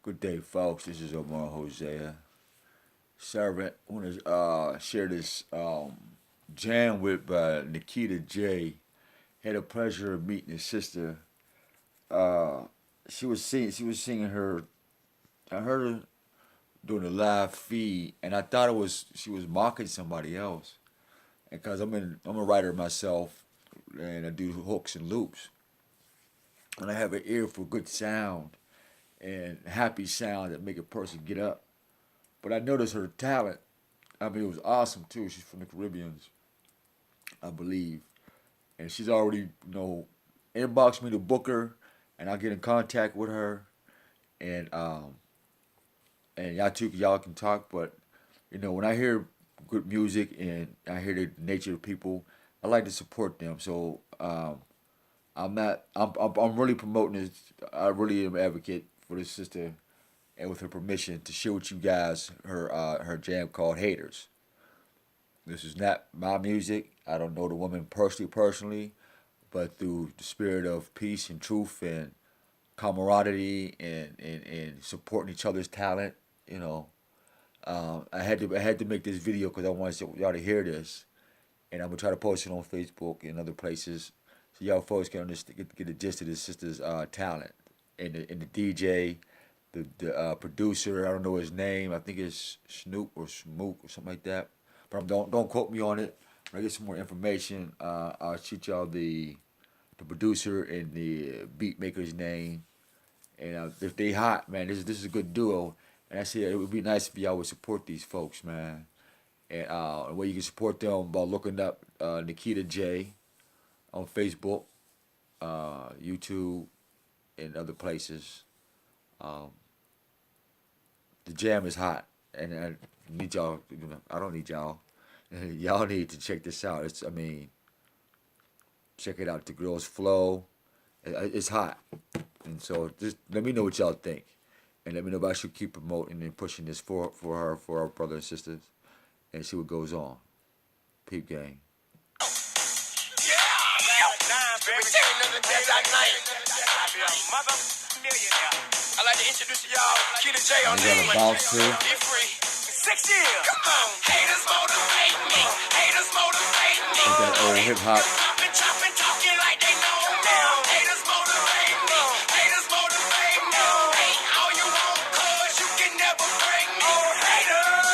Good day, folks. This is Omar Hosea, servant. I want to share this jam with Nikita J. Had a pleasure of meeting his sister. Uh, she was singing. She was singing her. I heard her doing a live feed, and I thought it was she was mocking somebody else. And cause I'm a writer myself, and I do hooks and loops, and I have an ear for good sound and happy sound that make a person get up. But I noticed her talent. I mean, it was awesome too. She's from the Caribbean, I believe, and she's already, inboxed me to book her, and I'll get in contact with her, and y'all can talk. But when I hear good music and I hear the nature of people, I like to support them. So I'm not. I'm really promoting this. I really am an advocate for this sister, and with her permission to share with you guys her jam called Haters. This is not my music. I don't know the woman personally, but through the spirit of peace and truth and camaraderie and supporting each other's talent, I had to make this video because I wanted y'all to hear this, and I'm gonna try to post it on Facebook and other places so y'all folks can understand, get the gist of this sister's talent and the DJ, the producer. I don't know his name. I think it's Snoop or Smook or something like that. But don't quote me on it. When I get some more information, I'll shoot y'all the producer and the beat maker's name. And if they hot, man, this is a good duo. And I said it would be nice if y'all would support these folks, man. And the way you can support them by looking up Nikita J on Facebook, YouTube, and other places. Um, the jam is hot, and I need y'all. I don't need y'all. Y'all need to check this out. Check it out. The girls flow. It's hot, and so just let me know what y'all think, and let me know if I should keep promoting and pushing this for her, for our brothers and sisters, and see what goes on. Peep gang. I like to introduce y'all Keeta J on the bounce too. 6 years. Come on. Haters motivate me. Haters motivate me. With that old hip hop. Chopping, talking like they know now. Haters motivate me. Haters motivate me. Hate all you want, cause you can never break me. Haters.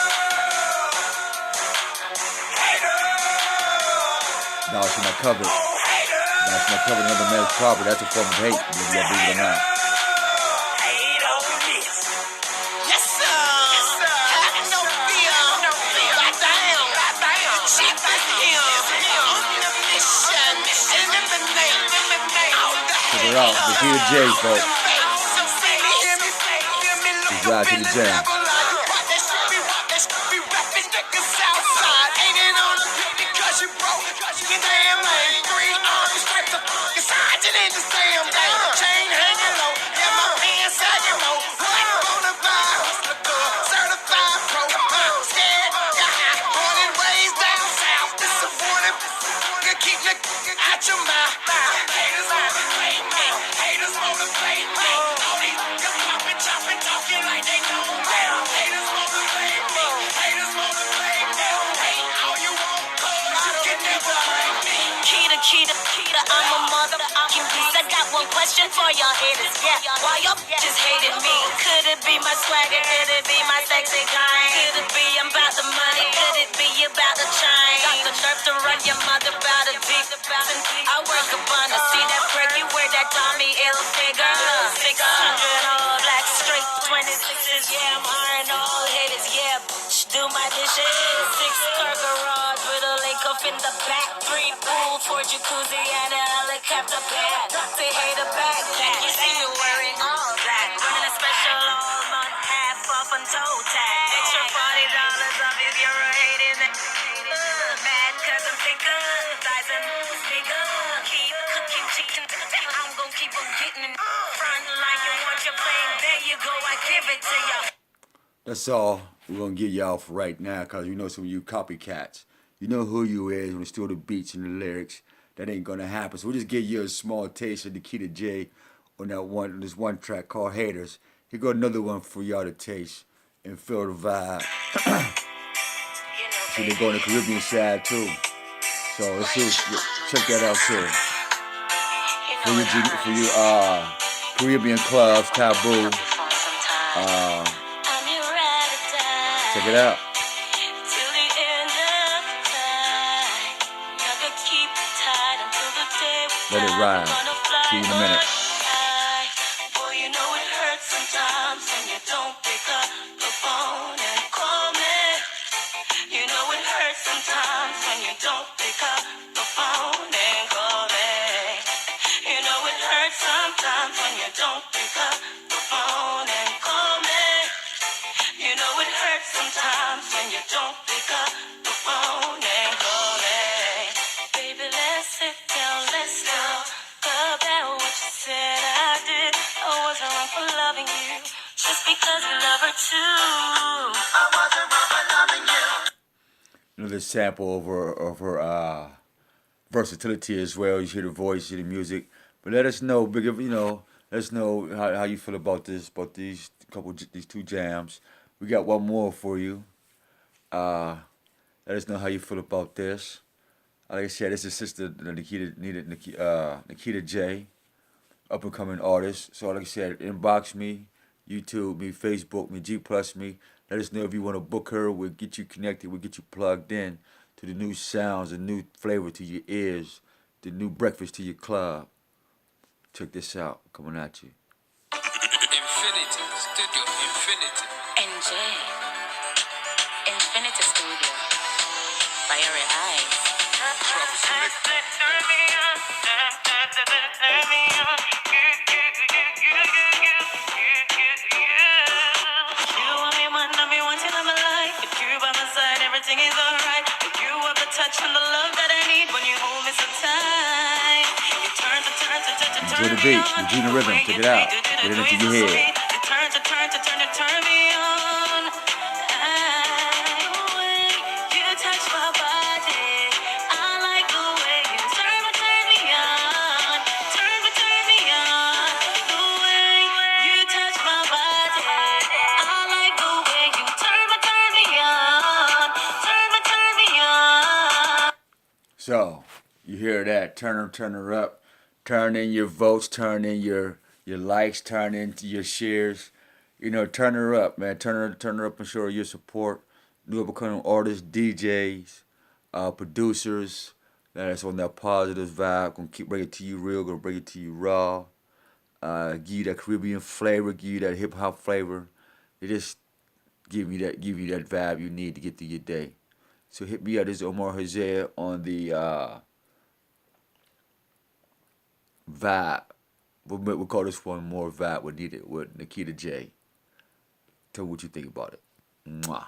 Haters. No, it's not covered. That's not covered another man's property. That's a form of hate, whether you believe it or not. Check it out, the Keeta J, folks. Let's ride to the jam. Keeta, I'm a motherfucking beast. I got one question for y'all haters. Yeah, why y'all just hated me? Could it be my swagger? Could it be my sexy kind? Could it be I'm about the money? Could it be about the chain? Got the nerve to run your mother about a beat. I work upon her. See that perk? You wear that Tommy Hilfiger. 600 all black straight 26s. Yeah, I'm hiring all haters. Yeah, bitch, do my dishes. 6-car garage with a lake off in the back. 3 pool, 4 jacuzzi, and a helicopter pad. Say hater backpack. You see me wearing all black. Running a special all month, half off on toe tag. Extra $40 off if you're a hating. Mad cause I'm thicker, thighs and bigger. Keep cooking chicken. I'm gonna keep on getting it. Front like you want your plane. There you go, I give it to y'all. That's all we're going to give y'all for right now, because some of you copycats. You know who you is when it's still the beats and the lyrics. That ain't going to happen. So we'll just give you a small taste of the Keeta J on this one track called Haters. Here go another one for y'all to taste and feel the vibe. See, they go on the Caribbean side too. So let's see, check that out too. For you Caribbean clubs, taboo. Check it out. Let it ride. See you in a minute. Boy, you know it hurts sometimes when you don't pick up the phone and call me. You know it hurts sometimes when you don't pick up the phone and call me. You know it hurts sometimes when you don't pick up the phone and call me. You know it hurts sometimes when you don't pick up the phone and call me. Baby, let's sit down, let's talk about what you said I did. I wasn't wrong for loving you just because you love her too. I wasn't wrong for loving you. Another sample of her versatility as well. You hear the voice, you hear the music. But let us know, let us know how you feel about these two jams. We got one more for you. Let us know how you feel about this. Like I said, this is Sister Nikita J, up and coming artist. So like I said, inbox me, YouTube me, Facebook me, G Plus me. Let us know if you want to book her. We'll get you connected. We'll get you plugged in to the new sounds, the new flavor to your ears, the new breakfast to your club. Check this out, coming at you. Infinity Studio, Infinity. NJ, Infinity Studio. Fiery eyes. Enjoy the beat, enjoy the rhythm, check it out. Get it into your head. Turn me on. You touch my body. I like the way you turn me on. Turn me on. The way you touch my body. I like the way you turn me on. Turn me on. So, you hear that, turn her up. Turn in your votes, turn in your likes, turn into your shares. Turn her up, man. Turn her up and show her your support. New up and coming artists, DJs, producers. That's on that positive vibe. Gonna keep bring it to you real. Gonna bring it to you raw. Give you that Caribbean flavor. Give you that hip hop flavor. They just give you that vibe you need to get through your day. So hit me up. This is Omar Hosea on the vibe. We'll call this one more vibe with Nikita J. Tell me what you think about it. Mwah.